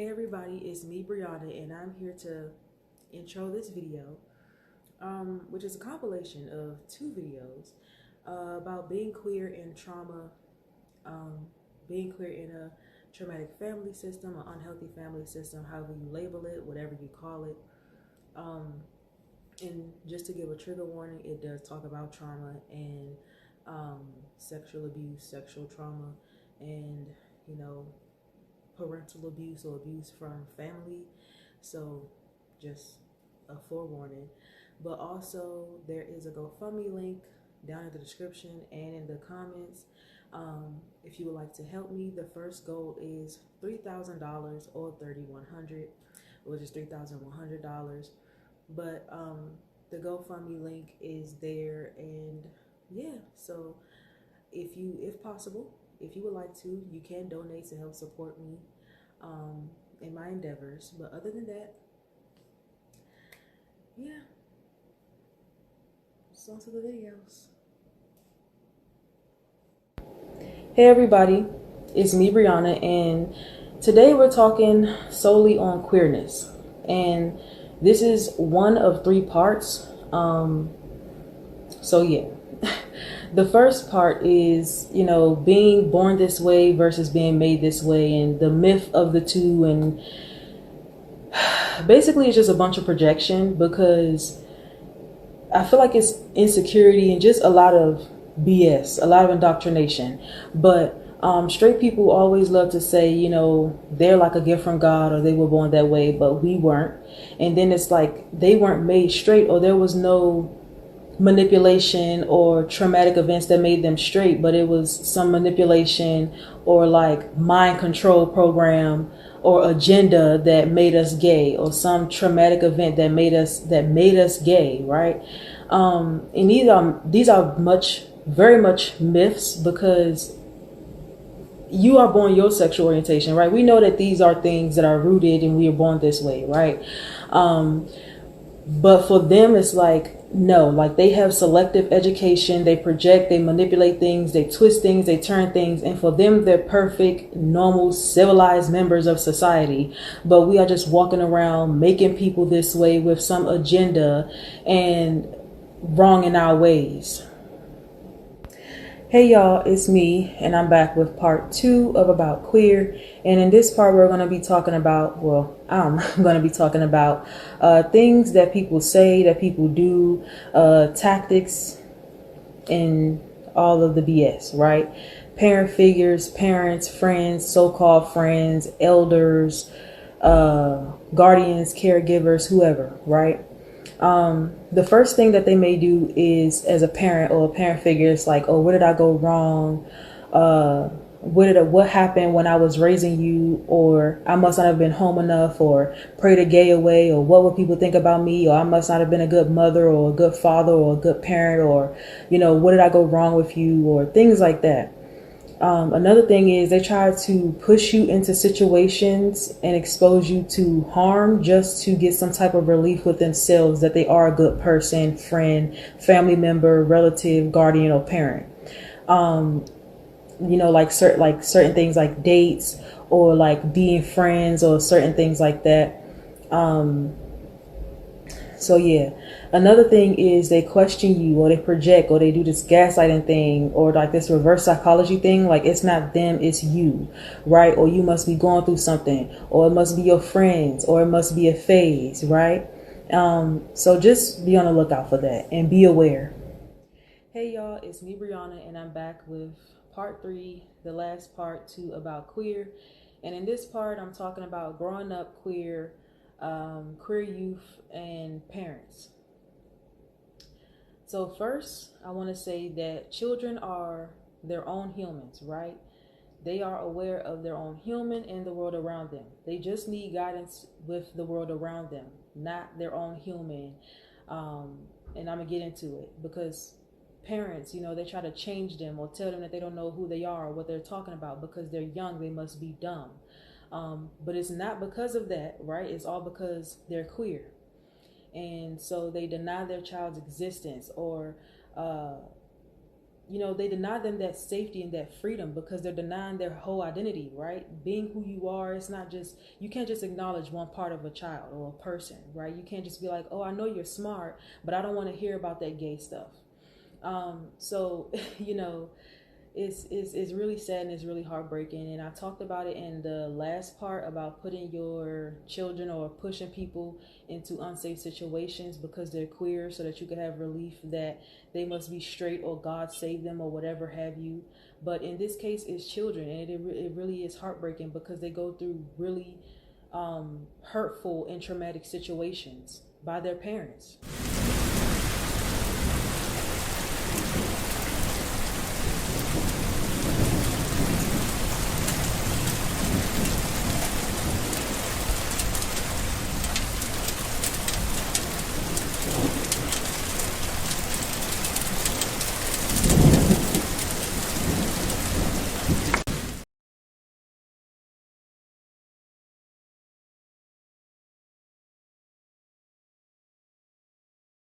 Hey everybody, it's me Brianna and I'm here to intro this video, which is a compilation of two videos about being queer in trauma, being queer in a traumatic family system, an unhealthy family system, however you label it, whatever you call it. And just to give a trigger warning, it does talk about trauma and sexual abuse, sexual trauma, and parental abuse or abuse from family. So just a forewarning. But also there is a GoFundMe link down in the description and in the comments. If you would like to help me, the first goal is $3,000 or $3,100, which is $3,100. But the GoFundMe link is there, and yeah, so if possible, if you would like to, you can donate to help support me in my endeavors. But other than that, yeah, so on to the videos. Hey everybody, it's me Brianna, and today we're talking solely on queerness, and this is one of three parts. So yeah. The first part is, being born this way versus being made this way, and the myth of the two. And basically it's just a bunch of projection, because I feel like it's insecurity and just a lot of BS, a lot of indoctrination. But straight people always love to say, they're like a gift from God, or they were born that way, but we weren't. And then it's like they weren't made straight, or there was no manipulation or traumatic events that made them straight, but it was some manipulation or like mind control program or agenda that made us gay, or some traumatic event that made us gay, right? And these are very much myths, because you are born your sexual orientation, right? We know that these are things that are rooted and we are born this way, right? But for them, it's like, no, like they have selective education, they project, they manipulate things, they twist things, they turn things, and for them, they're perfect, normal, civilized members of society. But we are just walking around making people this way with some agenda and wrong in our ways. Hey y'all, it's me, and I'm back with part 2 of About Queer. And in this part, we're going to be talking about, I'm going to be talking about things that people say, that people do, tactics, and all of the BS, right? Parent figures, parents, friends, so-called friends, elders, guardians, caregivers, whoever, right? The first thing that they may do is, as a parent or a parent figure, it's like, oh, where did I go wrong? What happened when I was raising you? Or I must not have been home enough, or prayed a gay away, or what would people think about me? Or I must not have been a good mother or a good father or a good parent, or, what did I go wrong with you? Or things like that. Another thing is they try to push you into situations and expose you to harm just to get some type of relief with themselves that they are a good person, friend, family member, relative, guardian, or parent. Like certain things like dates, or like being friends, or certain things like that. So yeah. Another thing is they question you, or they project, or they do this gaslighting thing, or like this reverse psychology thing. Like it's not them, it's you, right? Or you must be going through something, or it must be your friends, or it must be a phase, right? So just be on the lookout for that and be aware. Hey y'all, it's me Brianna, and I'm back with part 3, the last part to About Queer. And in this part, I'm talking about growing up queer, queer youth, and parents. So first, I want to say that children are their own humans, right? They are aware of their own human and the world around them. They just need guidance with the world around them, not their own human. And I'm going to get into it, because parents, they try to change them or tell them that they don't know who they are or what they're talking about because they're young, they must be dumb. But it's not because of that, right? It's all because they're queer. And so they deny their child's existence, or they deny them that safety and that freedom because they're denying their whole identity, right? Being who you are, it's not just, you can't just acknowledge one part of a child or a person, right? You can't just be like, oh, I know you're smart, but I don't want to hear about that gay stuff. So, it's really sad and it's really heartbreaking. And I talked about it in the last part about putting your children or pushing people into unsafe situations because they're queer, so that you can have relief that they must be straight or God save them or whatever have you. But in this case, it's children, and it really is heartbreaking because they go through really hurtful and traumatic situations by their parents.